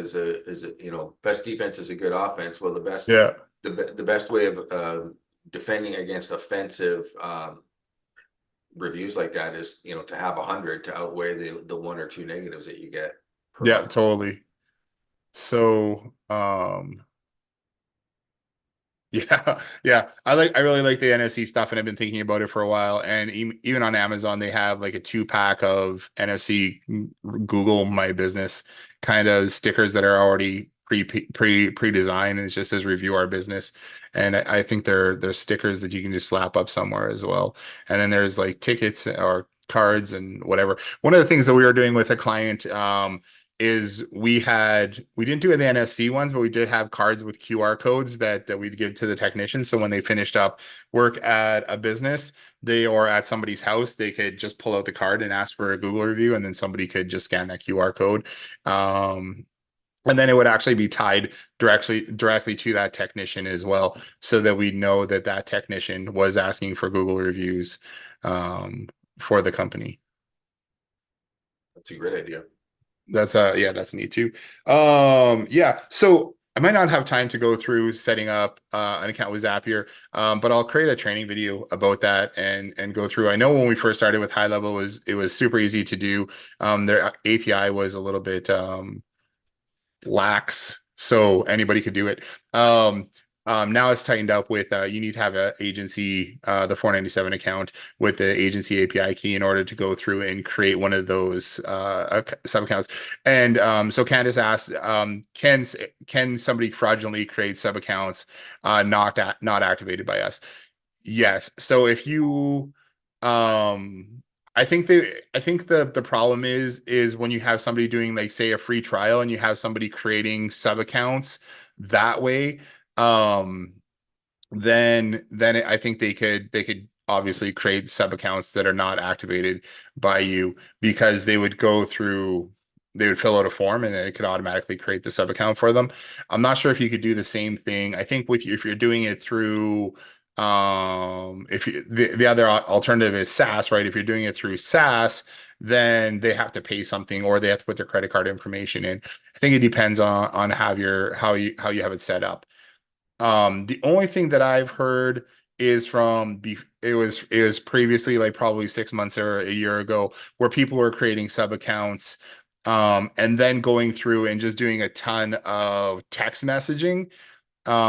S1: you know, best defense is a good offense. Well,
S2: Yeah,
S1: the best way of defending against offensive reviews like that is, you know, to have 100 to outweigh the 1 or 2 negatives that you get per
S2: yeah,
S1: month.
S2: totally. So Yeah, yeah. I really like the NFC stuff, and I've been thinking about it for a while. And even on Amazon, they have like a 2-pack of NFC Google My Business kind of stickers that are already pre-designed, and it just says review our business. And I think they're stickers that you can just slap up somewhere as well. And then there's like tickets or cards and whatever. One of the things that we were doing with a client, is we didn't do the NFC ones, but we did have cards with QR codes that we'd give to the technicians. So when they finished up work at a business, or at somebody's house, they could just pull out the card and ask for a Google review, and then somebody could just scan that QR code. And then it would actually be tied directly to that technician as well, so that we know that that technician was asking for Google reviews for the company.
S1: That's a great idea.
S2: That's yeah, that's neat too. Yeah, so I might not have time to go through setting up an account with Zapier, but I'll create a training video about that and go through. I know when we first started with high level, it was super easy to do. Their API was a little bit lax, so anybody could do it. Now it's tightened up with you need to have an agency, the 497 account with the agency API key in order to go through and create one of those sub accounts. And so Candace asked, can somebody fraudulently create sub accounts not activated by us? Yes. So if you I think the problem is when you have somebody doing, like, say, a free trial, and you have somebody creating sub accounts that way, um I think they could obviously create sub accounts that are not activated by you, because they would fill out a form, and then it could automatically create the sub account for them. I'm not sure if you could do the same thing. I think if you're doing it through if you the other alternative is SaaS, right? If you're doing it through SaaS, then they have to pay something, or they have to put their credit card information in. I think it depends on how you have it set up. The only thing that I've heard is it was previously, like, probably 6 months or a year ago, where people were creating sub accounts, and then going through and just doing a ton of text messaging,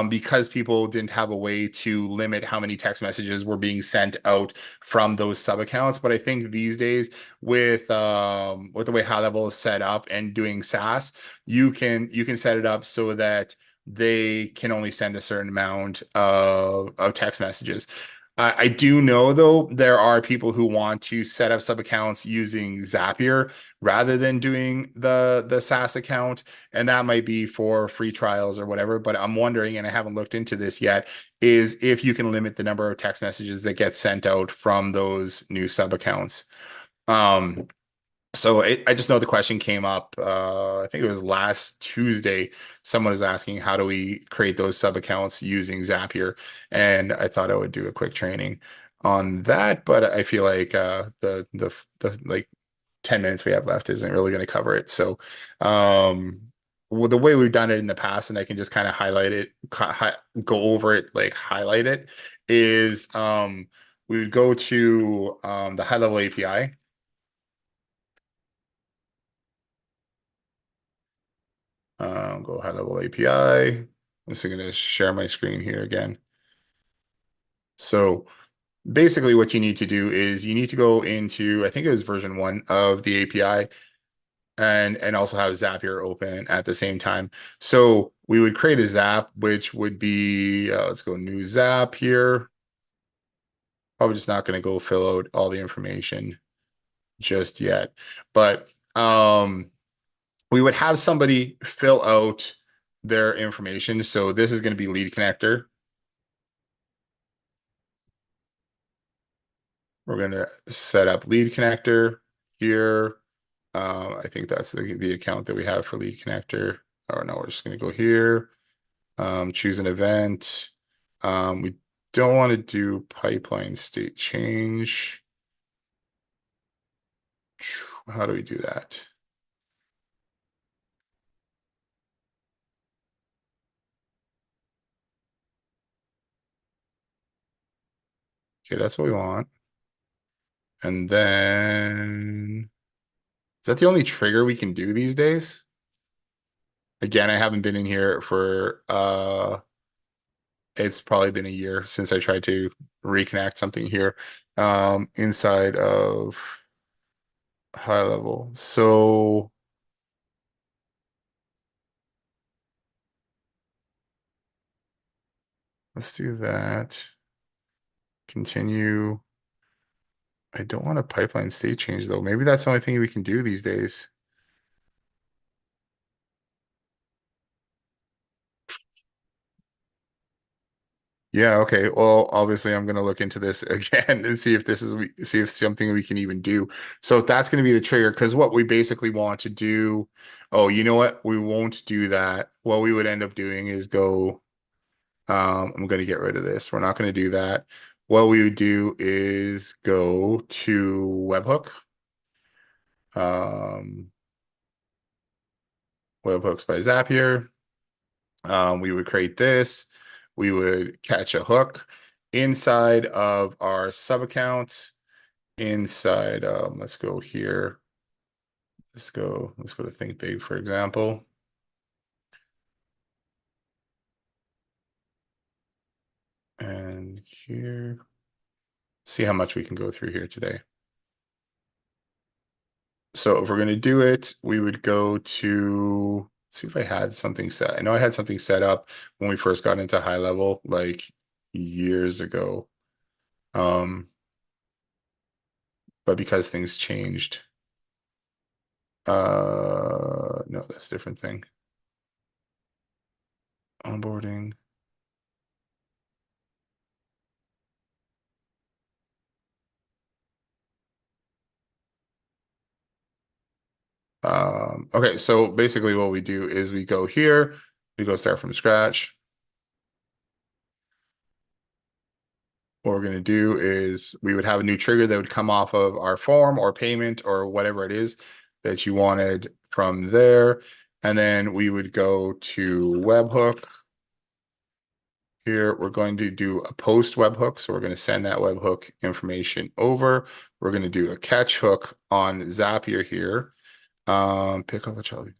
S2: because people didn't have a way to limit how many text messages were being sent out from those sub accounts. But I think these days, with the way high level is set up and doing SaaS, you can set it up so that they can only send a certain amount of text messages. I do know, though, there are people who want to set up sub accounts using Zapier rather than doing the SaaS account, and that might be for free trials or whatever. But I'm wondering, and I haven't looked into this yet, is if you can limit the number of text messages that get sent out from those new sub accounts. Um, so I just know the question came up. I think it was last Tuesday. Someone was asking, how do we create those sub accounts using Zapier? And I thought I would do a quick training on that, but I feel like the like 10 minutes we have left isn't really going to cover it. So, well, the way we've done it in the past, and I can just kind of highlight it, go over it, like highlight it, is we would go to the high level API. Go high level API. I'm just going to share my screen here again. So basically what you need to do is you need to go into, I think it was version 1 of the API, and also have Zapier open at the same time. So we would create a Zap, which would be, let's go new Zap here. Probably just not going to go fill out all the information just yet. But we would have somebody fill out their information. So this is going to be lead connector. We're going to set up lead connector here. I think that's the account that we have for lead connector. Or no, we're just going to go here. Choose an event. We don't want to do pipeline state change. How do we do that? Okay, that's what we want. And then, is that the only trigger we can do these days? Again, I haven't been in here for it's probably been a year since I tried to reconnect something here inside of high level. So let's do that. Continue. I don't want a pipeline state change though. Maybe that's the only thing we can do these days. Yeah, okay. Well, obviously I'm gonna look into this again and see if see if something we can even do. So that's gonna be the trigger, because what we basically want to do, oh, you know what? We won't do that. What we would end up doing is go, I'm gonna get rid of this. We're not gonna do that. What we would do is go to webhook. Um, webhooks by Zapier. We would create this. We would catch a hook inside of our sub accounts. Inside, let's go here. Let's go to Think Big, for example. And here, see how much we can go through here today. So if we're going to do it, we would go to, let's see if I had something set. I know I had something set up when we first got into high level, like years ago. But because things changed, no, that's a different thing. Onboarding. Okay, so basically what we do is we go here, we go start from scratch. What we're going to do is we would have a new trigger that would come off of our form or payment or whatever it is that you wanted from there. And then we would go to webhook. Here, we're going to do a post webhook. So we're going to send that webhook information over. We're going to do a catch hook on Zapier here. Pick up a child.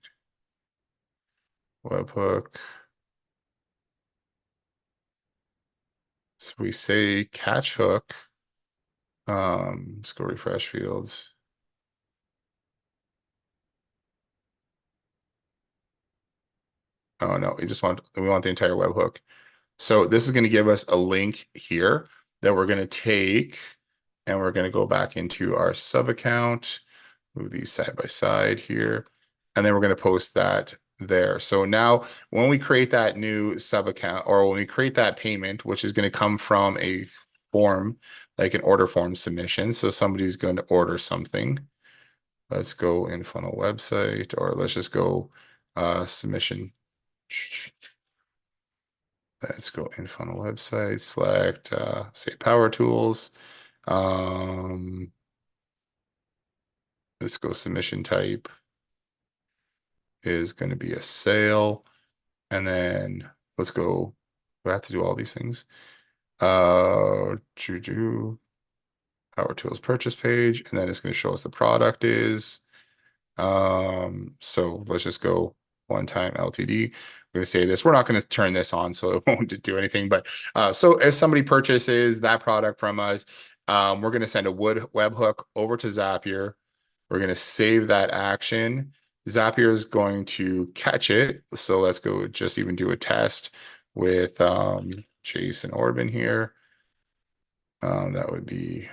S2: Webhook. So we say catch hook. Let's go refresh fields. Oh no, we want the entire webhook. So this is going to give us a link here that we're going to take, and we're going to go back into our sub account, move these side by side here, and then we're going to post that there. So now when we create that new sub account, or when we create that payment, which is going to come from a form, like an order form submission. So somebody's going to order something. Let's go in funnel website, or let's just go submission. Let's go in funnel website, select say Power Tools. Let's go submission type is going to be a sale. And then let's go, we have to do all these things. Juju Power Tools purchase page, and then it's going to show us the product is. So let's just go one time LTD. We're going to say this. We're not going to turn this on, so it won't do anything. But so if somebody purchases that product from us, we're going to send a webhook over to Zapier. We're going to save that action. Zapier is going to catch it. So let's go just even do a test with Jason Orban here. That would be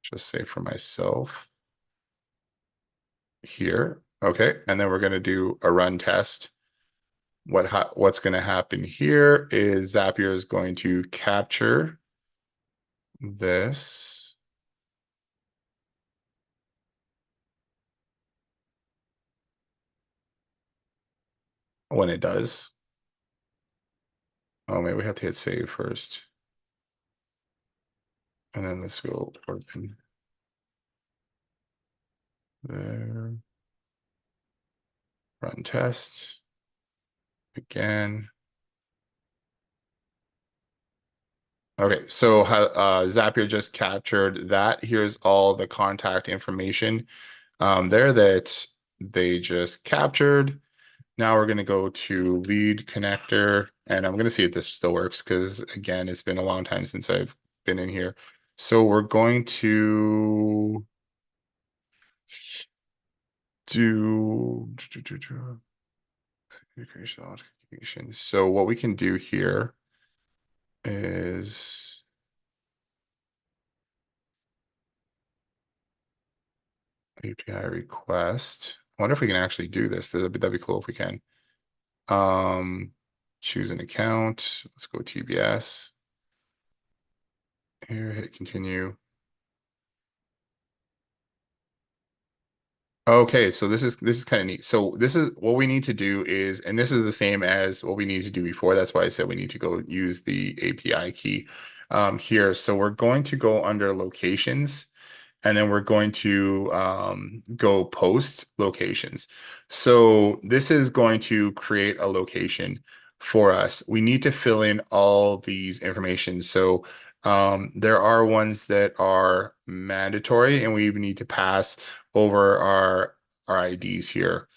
S2: just say for myself here. Okay, and then we're going to do a run test. What's going to happen here is Zapier is going to capture this. When it does. Oh, maybe we have to hit save first. And then let's go open there. Run test again. Okay, so Zapier just captured that. Here's all the contact information there that they just captured. Now we're going to go to lead connector, and I'm going to see if this still works because, again, it's been a long time since I've been in here. So we're going to do authentication. So what we can do here is API request. I wonder if we can actually do this. That'd be cool if we can. Choose an account. Let's go TBS. Here, hit continue. Okay, so this is kind of neat. So this is what we need to do is, and this is the same as what we need to do before. That's why I said we need to go use the API key here. So we're going to go under locations, and then we're going to go post locations. So this is going to create a location for us. We need to fill in all these information. So there are ones that are mandatory, and we need to pass over our IDs here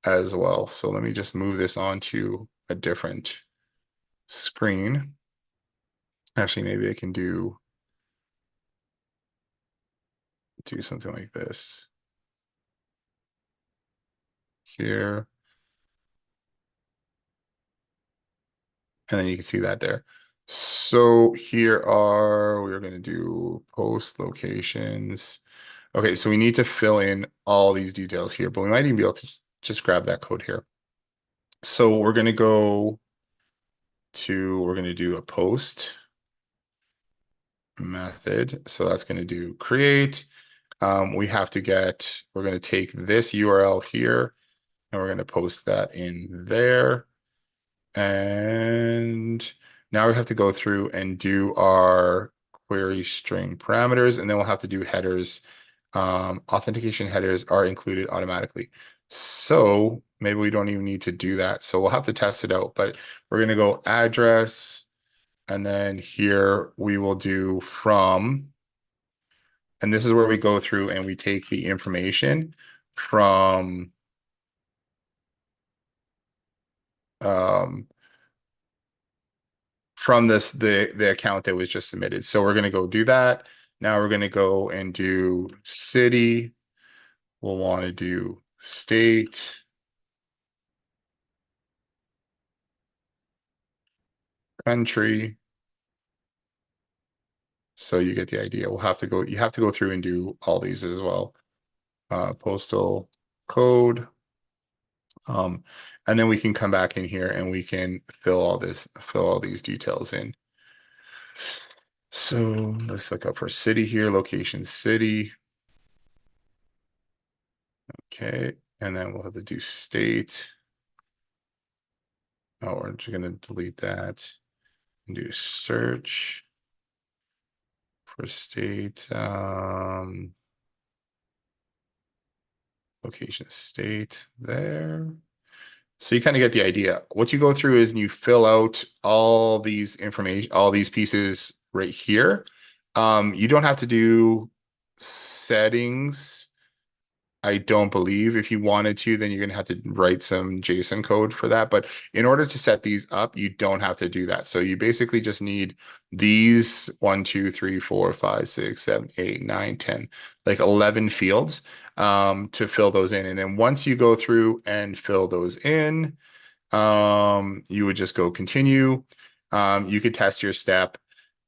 S2: as well. So let me just move this on to a different screen. Actually, maybe I can do something like this here. And then you can see that there. So here we're going to do post locations. Okay, so we need to fill in all these details here, but we might even be able to just grab that code here. So we're going to do a post method. So that's going to do create. We're going to take this URL here, and we're going to post that in there. And now we have to go through and do our query string parameters, and then we'll have to do headers. Authentication headers are included automatically. So maybe we don't even need to do that. So we'll have to test it out, but we're going to go address, and then here we will do from, and this is where we go through and we take the information from the account that was just submitted. So we're going to go do that. Now we're going to go and do city. We'll want to do state, country. So you get the idea. You have to go through and do all these as well. Postal code. And then we can come back in here and we can fill all these details in. So let's look up for city here, location city. Okay, and then we'll have to do state. Oh, we're just gonna delete that and do search for state, location state there. So you kind of get the idea. What you go through is you fill out all these information, all these pieces right here. You don't have to do settings, I don't believe. If you wanted to, then you're going to have to write some JSON code for that. But in order to set these up, you don't have to do that. So you basically just need these 1, 2, 3, 4, 5, 6, 7, 8, 9, 10, like 11 fields to fill those in. And then once you go through and fill those in, you would just go continue. You could test your step.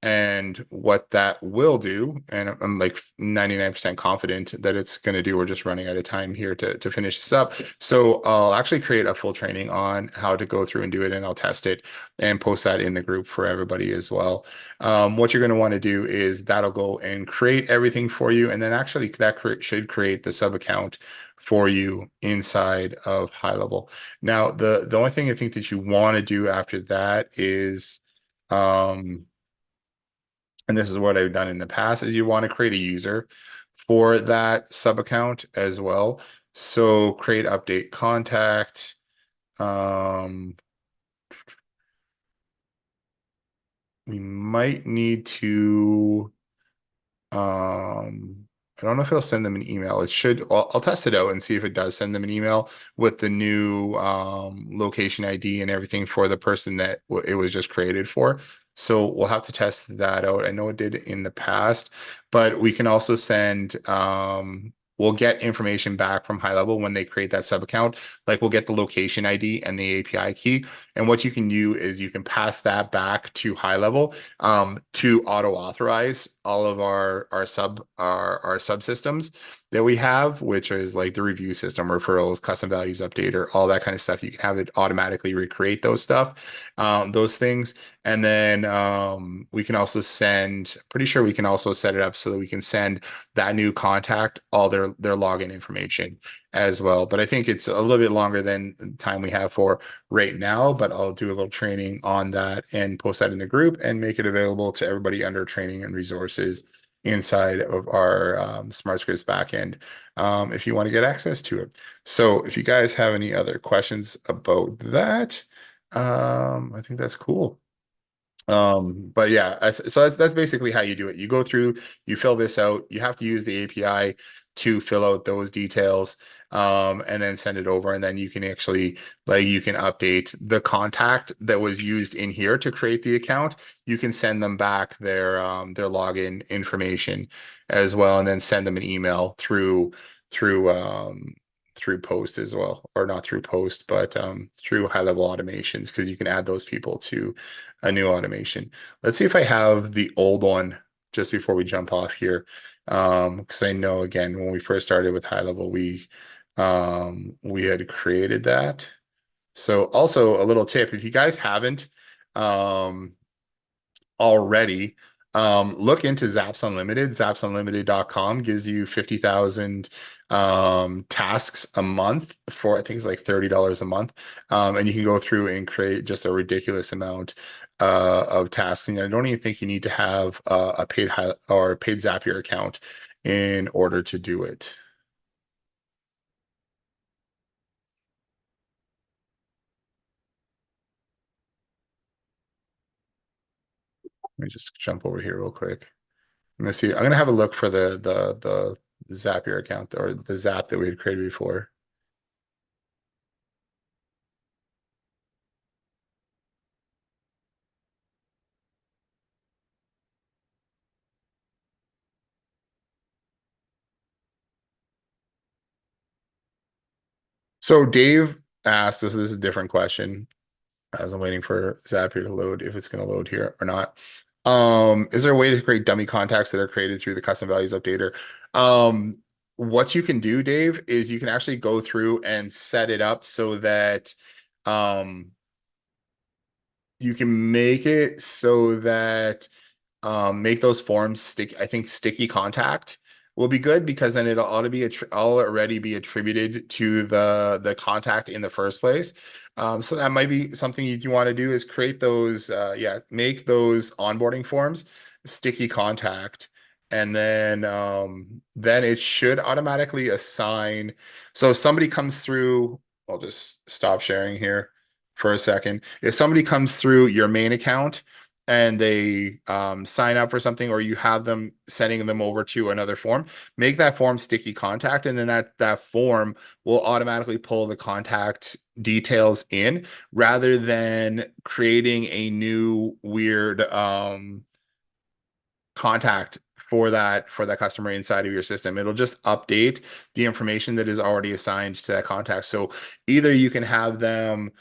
S2: And what that will do, and I'm like 99% confident that it's going to do, we're just running out of time here to finish this up. So I'll actually create a full training on how to go through and do it, and I'll test it and post that in the group for everybody as well. What you're going to want to do is that'll go and create everything for you. And then actually that should create the sub account for you inside of High Level. Now, the only thing I think that you want to do after that is, and this is what I've done in the past, is you want to create a user for that sub account as well. So create update contact. We might need to, don't know if it'll send them an email. It should. I'll test it out and see if it does send them an email with the new location ID and everything for the person that it was just created for. So we'll have to test that out. I know it did in the past, but we can also send we'll get information back from high level when they create that sub account. Like we'll get the location ID and the API key. And what you can do is you can pass that back to high level to auto authorize all of our subsystems that we have, which is like the review system, referrals, custom values updater, all that kind of stuff. You can have it automatically recreate those things. And then we can also send, pretty sure we can also set it up so that we can send that new contact all their login information as well. But I think it's a little bit longer than the time we have for right now, but I'll do a little training on that and post that in the group and make it available to everybody under training and resources inside of our Smart Scripts backend if you want to get access to it. So if you guys have any other questions about that, I think that's cool. But yeah, so that's basically how you do it. You go through, you fill this out, you have to use the API to fill out those details, and then send it over, and then you can actually, like, you can update the contact that was used in here to create the account. You can send them back their login information as well, and then send them an email through post as well, or not through post, but through high level automations, because you can add those people to a new automation. Let's see if I have the old one just before we jump off here. Because I know, again, when we first started with high level, we had created that. So also a little tip, if you guys haven't already, look into Zaps Unlimited. zapsunlimited.com gives you 50,000 tasks a month for, I think it's like $30 a month. And you can go through and create just a ridiculous amount of tasks. And I don't even think you need to have a paid Zapier account in order to do it. Let me just jump over here real quick. I'm gonna see. I'm gonna have a look for the Zapier account, or the Zap that we had created before. So Dave asked us, this is a different question, as I'm waiting for Zapier to load, if it's going to load here or not. Is there a way to create dummy contacts that are created through the custom values updater? What you can do, Dave, is you can actually go through and set it up so that you can make it so that make those forms stick. I think sticky contact will be good, because then it'll already be attributed to the contact in the first place. So that might be something you want to do, is create those, make those onboarding forms sticky contact, and then it should automatically assign. So if somebody comes through, I'll just stop sharing here for a second. If somebody comes through your main account and they sign up for something, or you have them sending them over to another form, make that form sticky contact, and then that form will automatically pull the contact details in, rather than creating a new weird contact for that customer inside of your system. It'll just update the information that is already assigned to that contact. So either you can have them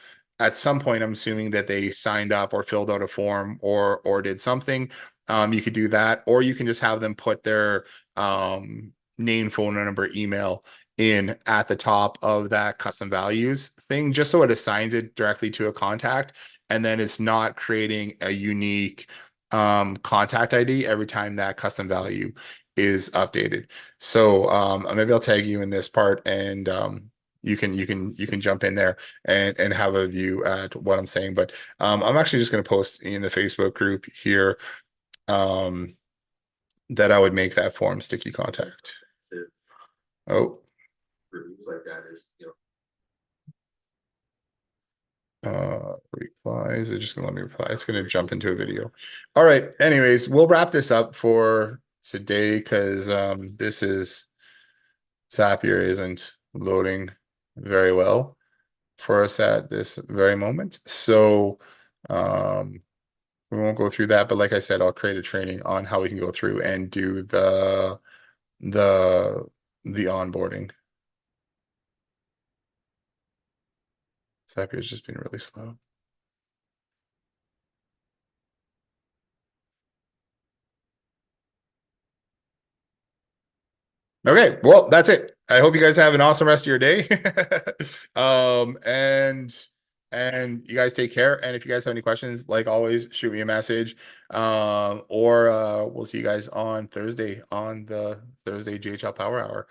S2: at some point, I'm assuming that they signed up or filled out a form or did something. You could do that, or you can just have them put their name, phone number, email in at the top of that custom values thing, just so it assigns it directly to a contact, and then it's not creating a unique contact ID every time that custom value is updated. So maybe I'll tag you in this part, and you can jump in there and have a view at what I'm saying. But I'm actually just going to post in the Facebook group here that I would make that form sticky contact. Oh,
S1: Reviews like that is,
S2: replies. It's just gonna let me reply. It's gonna jump into a video. All right. Anyways, we'll wrap this up for today because Zapier isn't loading very well for us at this very moment. So we won't go through that, but like I said, I'll create a training on how we can go through and do the onboarding. Zapier's just been really slow. Okay, well, that's it. I hope you guys have an awesome rest of your day. And you guys take care. And if you guys have any questions, like always, shoot me a message. Or we'll see you guys on Thursday on the Thursday GHL Power Hour.